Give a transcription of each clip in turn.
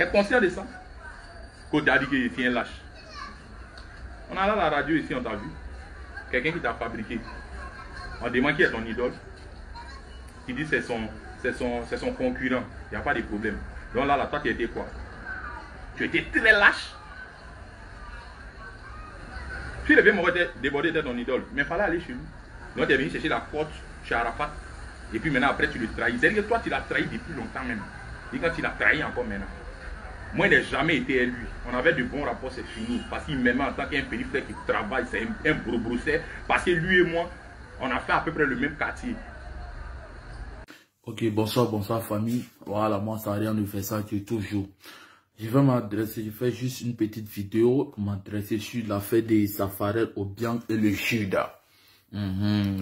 est conscient de ça. Qu'on t'a dit que c'est un lâche. On a là la radio ici, on t'a vu. Quelqu'un qui t'a fabriqué. On demande qui est ton idole. Qui dit c'est son concurrent. Il n'y a pas de problème. Donc là, toi, tu étais quoi? Tu étais très lâche. Tu devais déborder de ton idole. Mais il fallait aller chez lui. Donc tu es venu chercher la porte chez Arafat. Et puis maintenant, après, tu le trahis. C'est-à-dire que toi, tu l'as trahi depuis longtemps même. Et quand tu l'as trahi encore maintenant. Moi, il n'a jamais été élu. On avait de bons rapports, c'est fini. Parce qu'il m'aimait en tant qu'un périphérique qui travaille, c'est un gros brosseur. Parce que lui et moi, on a fait à peu près le même quartier. Ok, bonsoir famille. Voilà, moi, ça n'a rien de faire ça, tu es toujours. Je vais m'adresser, je fais juste une petite vidéo pour m'adresser sur l'affaire des Safarel, Obiang et le Juda.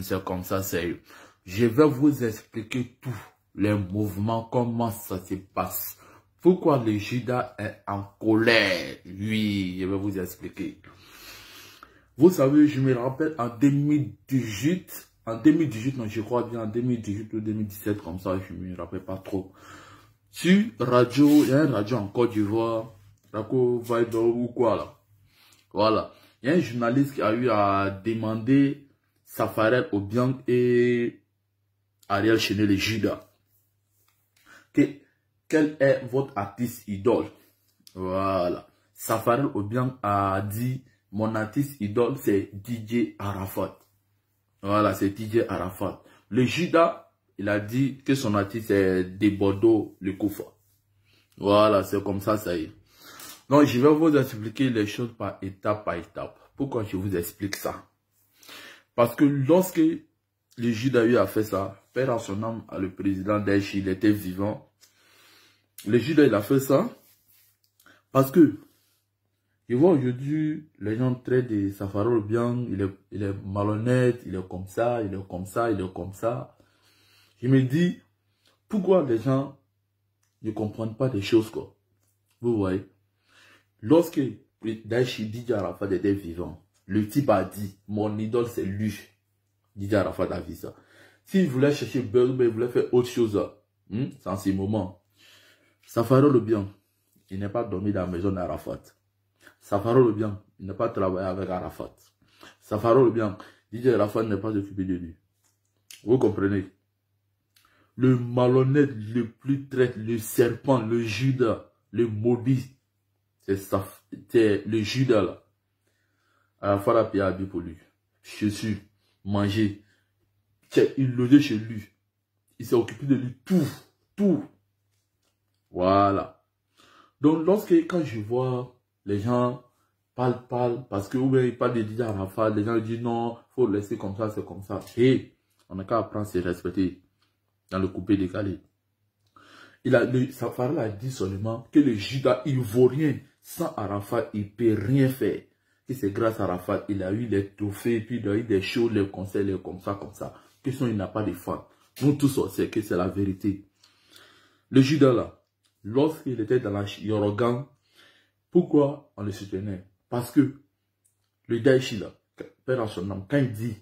C'est comme ça, c'est. Je vais vous expliquer tous les mouvements, comment ça se passe. Pourquoi le Juda est en colère? Oui, je vais vous expliquer. Vous savez, je me rappelle en 2018, non, je crois bien en 2018 ou 2017, comme ça, je ne me rappelle pas trop. Sur radio, il y a une radio en Côte d'Ivoire, Radio Viber ou quoi là. Voilà. Il y a un journaliste qui a eu à demander Safarel Obiang et Ariel Cheney, les Juda. Quel est votre artiste idole? Voilà. Safarel Obiang a dit, mon artiste idole c'est DJ Arafat. Voilà, c'est DJ Arafat. Le Juda, il a dit que son artiste est de Bordeaux, le Koufa. Voilà, c'est comme ça, ça y est. Donc, je vais vous expliquer les choses par étape. Pourquoi je vous explique ça? Parce que lorsque le Juda a eu à faire ça, père à son âme, le président d'Aïch, il était vivant. Le Juda, il a fait ça parce que, je vois aujourd'hui, les gens traitent de Safarel Obiang, il est malhonnête, il est comme ça, il est comme ça, il est comme ça. Je me dis, pourquoi les gens ne comprennent pas des choses, quoi? Vous voyez? Lorsque Daïchi DJ Arafat était vivant, le type a dit, mon idole c'est lui. DJ Arafat a dit ça. S'il voulait chercher buzz, il voulait faire autre chose, c'est en ces moments. Safarel Obiang, il n'est pas dormi dans la maison d'Arafat. Safarel Obiang, il n'a pas travaillé avec Arafat. Safarel Obiang, DJ Arafat n'est pas occupé de lui. Vous comprenez? Le malhonnête, le plus traite, le serpent, le Juda, le maudit, c'est le Juda là. Arafat a payé habit pour lui. Chaussures, manger, il logeait chez lui. Il s'est occupé de lui tout. Voilà. Donc, quand je vois les gens parlent, parce que, ou bien ils parlent de DJ Arafat, les gens disent non, faut le laisser comme ça, c'est comme ça. Et, on n'a qu'à apprendre à se respecter dans le coupé décalé. Safarel a dit seulement que le Juda ivoirien, sans Arafat, il ne peut rien faire. Et c'est grâce à Arafat, il a eu les trophées, puis il a eu des shows, les concerts, comme ça. Que sinon, il n'a pas de fans. Nous tous, on sait que c'est la vérité. Le Juda là, lorsqu'il était dans la Yorogan, pourquoi on le soutenait? Parce que le Daïchi là, père en son nom, quand il dit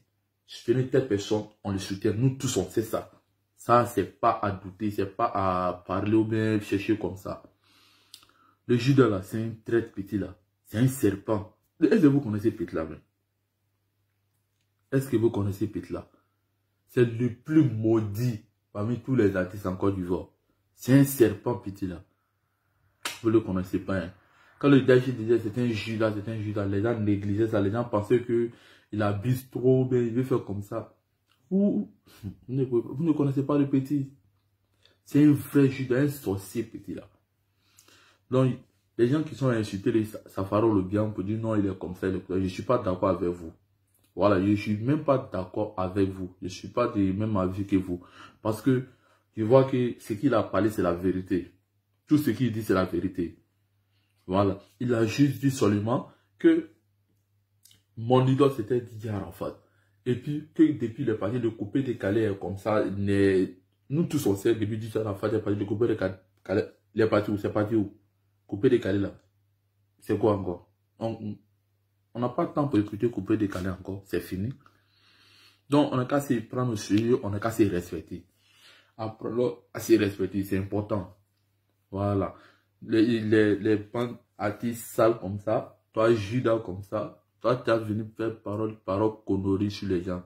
soutenir telle personne, on le soutient. Nous tous on sait ça. Ça, c'est pas à douter, c'est pas à parler ou bien chercher comme ça. Le Juda là, c'est un traite petit là. C'est un serpent. Est-ce que vous connaissez petit là même? Est-ce que vous connaissez petit là? C'est le plus maudit parmi tous les artistes en Côte d'Ivoire. C'est un serpent petit là. Vous ne le connaissez pas. Hein? Quand le Daïchi disait c'est un Juda, les gens négligeaient ça. Les gens pensaient qu'il abuse trop, bien il veut faire comme ça. Vous ne connaissez pas le petit. C'est un vrai Juda, un sorcier petit là. Donc, les gens qui sont insultés, les Safarel Obiang, pour dire non, il est comme ça, je ne suis pas d'accord avec vous. Voilà, je ne suis même pas d'accord avec vous. Je ne suis pas du même avis que vous. Parce que je vois que ce qu'il a parlé, c'est la vérité. Tout ce qu'il dit, c'est la vérité. Voilà. Il a juste dit seulement que mon idole, c'était DJ Arafat. Et puis, que depuis le parti, le coupé décalé comme ça, nous tous on sait, depuis DJ Arafat, le parti, le coupé décalé, il est parti où? C'est parti où? Coupé décalé là. C'est quoi encore? On n'a pas le temps pour écouter coupé décalé encore. C'est fini. Donc, on n'a qu'à se prendre au sérieux, on n'a qu'à se respecter. Apprendre à se respecter, c'est important. Voilà. les bandes artistes sales comme ça, toi Judas comme ça, toi tu as venu faire parole conneries sur les gens.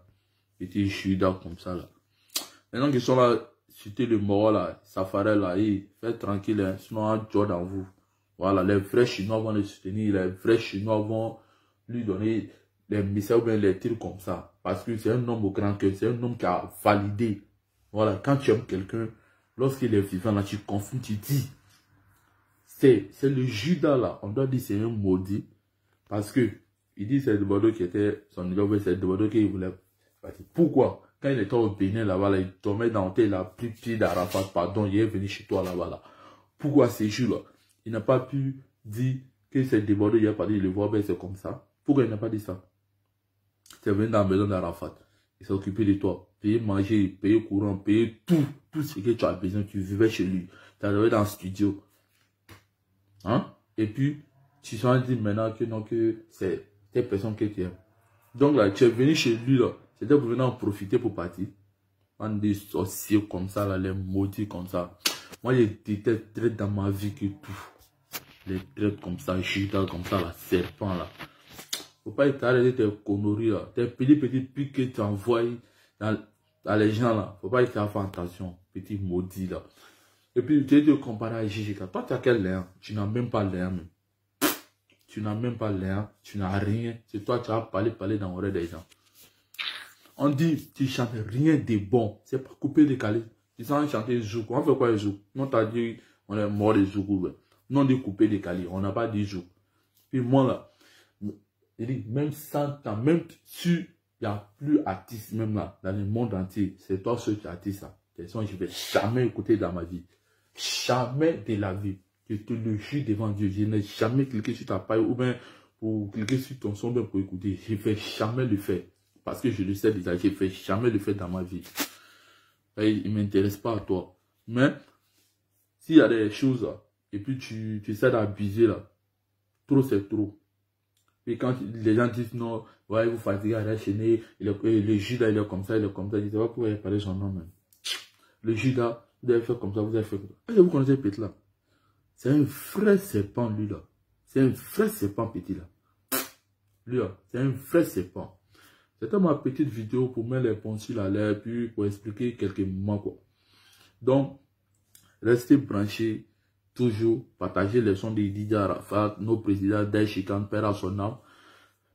Petit Judas comme ça là. Maintenant qu'ils sont là, c'était le mort là, Safari là, faites tranquille, hein, sinon un job dans vous. Voilà, les vrais Chinois vont le soutenir, les vrais Chinois vont lui donner les messages ou bien les tirs comme ça. Parce que c'est un homme au grand cœur, c'est un homme qui a validé. Voilà, quand tu aimes quelqu'un, lorsqu'il est vivant là, tu confonds, tu dis. C'est le Judas là, on doit dire c'est un maudit. Parce que, il dit c'est Bordeaux qui était son idole, c'est Bordeaux qui voulait. Pourquoi? Quand il était au Bénin là-bas, il tombait dans l'hôtel, il a pris pied d'Arafat, pardon, il est venu chez toi là-bas là. Pourquoi ces jours-là? Il n'a pas pu dire que c'est débordé, il a pas dit, il le voit, ben c'est comme ça. Pourquoi il n'a pas dit ça? C'est venu dans la maison d'Arafat. Il s'est occupé de toi. Payer manger, payer courant, payer tout ce que tu as besoin. Tu vivais chez lui. Tu arrivais dans le studio. Hein? Et puis, tu sens dit maintenant que non, que c'est des personnes que tu aimes. Donc là, tu es venu chez lui là. C'était pour venir en profiter pour partir. On des sorciers comme ça, là, les maudits comme ça. Moi, j'ai été traité dans ma vie que tout. Les traites comme ça, Judas comme ça, la serpent là. Faut pas t'arrêter tes conneries là. Tes petits pics que tu envoies dans les gens là. Faut pas faire attention. Petit maudit là. Et puis, tu te compares à Jijika. Toi, tu as quel lien? Tu n'as même pas l'air même. Tu n'as même pas l'air. Tu n'as rien. C'est toi, tu as parlé dans l'oreille des gens. On dit, tu chantes rien de bon. C'est pas coupé décalé. Tu sens chanter Zouk. On fait quoi les Zouk? Non, t'as dit, on est mort des Zouk. Non, dit coupé décalé. On n'a pas dit Zouk. Puis moi là, il dit, même 100 ans, même si il n'y a plus d'artistes, même là, dans le monde entier, c'est toi ceux qui artistes ça. De toute façon, je ne vais jamais écouter dans ma vie. Jamais de la vie. Je te le jure devant Dieu. Je n'ai jamais cliqué sur ta paille ou bien pour cliquer sur ton son pour écouter. Je ne vais jamais le faire. Parce que je le sais déjà, je ne vais jamais le faire dans ma vie. Et il ne m'intéresse pas à toi. Mais, s'il y a des choses, là, et puis tu essaies d'abuser, là, trop c'est trop. Et quand les gens disent non, ouais, vous fatiguez à enchaîner, le Judas, il est comme ça, je ne sais pas pourquoi il parler son nom, même. Le Judas, vous avez fait comme ça, vous avez fait comme ça. Est-ce que vous connaissez Petit là? C'est un vrai serpent, lui, là. C'est un vrai serpent, Petit, là. Lui, là, c'est un vrai serpent. C'était ma petite vidéo pour mettre les pensules à l'air, puis pour expliquer quelques moments, quoi. Donc, restez branchés, toujours, partagez les sons de Didier Arafat, nos présidents d'Aïchikan, Père à son âme.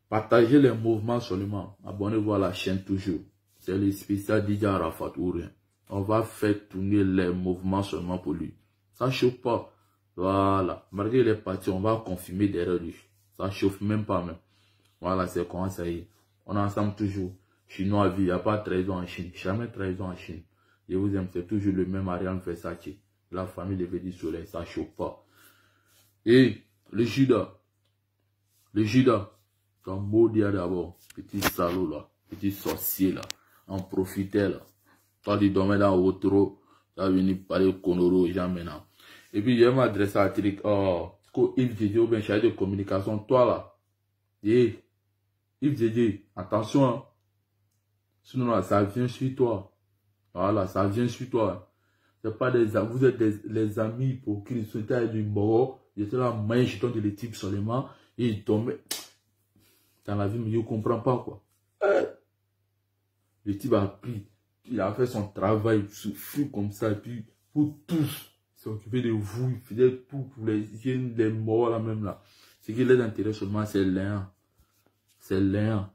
Partagez les mouvements seulement. Abonnez-vous à la chaîne toujours. C'est le spécial Didier Arafat ou rien. On va faire tourner les mouvements seulement pour lui. Ça chauffe pas. Voilà. Malgré les parties, on va confirmer derrière lui. Ça chauffe même pas même. Voilà, c'est comment ça y est. On est ensemble toujours. Chinois à vie, il n'y a pas de trahison en Chine. Jamais trahison en Chine. Je vous aime, c'est toujours le même Ariane Versace. La famille Levé du Soleil, ça chauffe pas. Et le Judas, ton maudit d'abord, petit salaud là, petit sorcier là, en profitait là. Toi tu dormais dans l'autre, tu as venu parler Konoro aux gens maintenant. Et puis je m'adresse à Trick, Yves Dédé ou bien chargé de communication, toi là, et Yves Dédé, attention, hein. Sinon là, ça vient sur toi. Voilà, ça vient sur toi. C'est pas des amis, vous êtes les amis pour qu'ils soient du mort. J'étais là, mais je donne des types seulement, et ils tombaient. Dans la vie, mais je ne comprends pas quoi. Le type a pris, il a fait son travail, fou comme ça, et puis pour tous, il s'est occupé de vous, il faisait tout pour les morts là même là. Ce qui les intéresse seulement, c'est l'un. C'est l'un.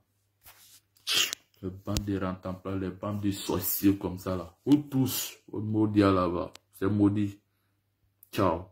Les bandes de rentemplant, les bandes de sorciers comme ça là. Ou tous, au maudit là-bas. C'est maudit. Ciao.